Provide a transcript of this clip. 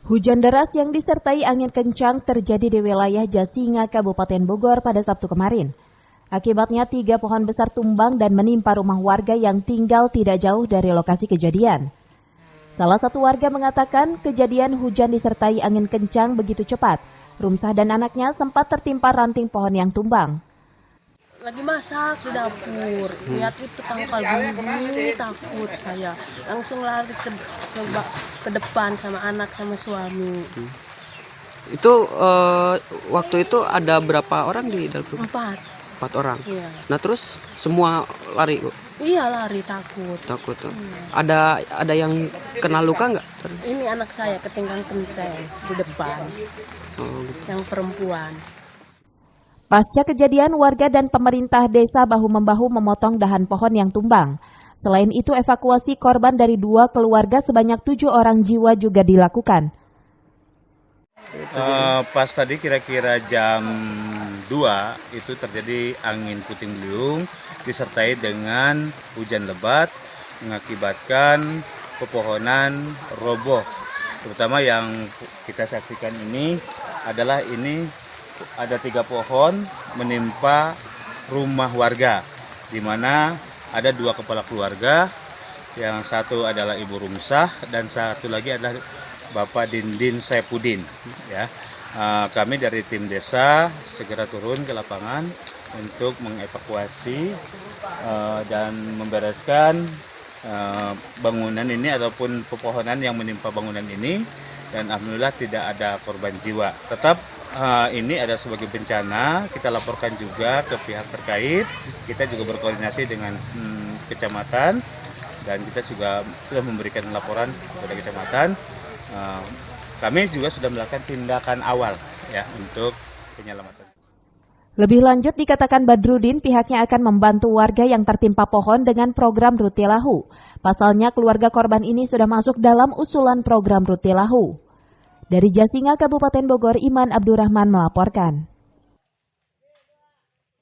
Hujan deras yang disertai angin kencang terjadi di wilayah Jasinga, Kabupaten Bogor pada Sabtu kemarin. Akibatnya 3 pohon besar tumbang dan menimpa rumah warga yang tinggal tidak jauh dari lokasi kejadian. Salah satu warga mengatakan kejadian hujan disertai angin kencang begitu cepat. Rumsah dan anaknya sempat tertimpa ranting pohon yang tumbang. Lagi masak di dapur, lihat itu tangkal bunyi, takut saya. Langsung lari ke depan sama anak sama suami. Itu waktu itu ada berapa orang di dalam rumah? 4 orang. Iya. Nah terus semua lari, Bu? Iya lari takut. Takut tuh. Ada yang kena luka nggak? Ini anak saya ketinggalan kenteng di depan, Gitu. yang perempuan. Pasca kejadian, warga dan pemerintah desa bahu-membahu memotong dahan pohon yang tumbang. Selain itu, evakuasi korban dari 2 keluarga sebanyak 7 orang jiwa juga dilakukan. Pas tadi kira-kira jam 2 itu terjadi angin puting beliung disertai dengan hujan lebat mengakibatkan pepohonan roboh. Terutama yang kita saksikan ini adalah ada 3 pohon menimpa rumah warga, di mana ada 2 kepala keluarga, yang satu adalah Ibu Rumsah dan satu lagi adalah Bapak Dindin Saipudin. Ya, kami dari tim desa segera turun ke lapangan untuk mengevakuasi dan membereskan bangunan ini ataupun pepohonan yang menimpa bangunan ini, dan alhamdulillah tidak ada korban jiwa. Tetap ini ada sebagai bencana, kita laporkan juga ke pihak terkait. Kita juga berkoordinasi dengan kecamatan dan kita juga sudah memberikan laporan kepada kecamatan. Kami juga sudah melakukan tindakan awal ya untuk penyelamatan. Lebih lanjut dikatakan Badrudin pihaknya akan membantu warga yang tertimpa pohon dengan program Rutilahu. Pasalnya keluarga korban ini sudah masuk dalam usulan program Rutilahu. Dari Jasinga, Kabupaten Bogor, Iman Abdurrahman melaporkan.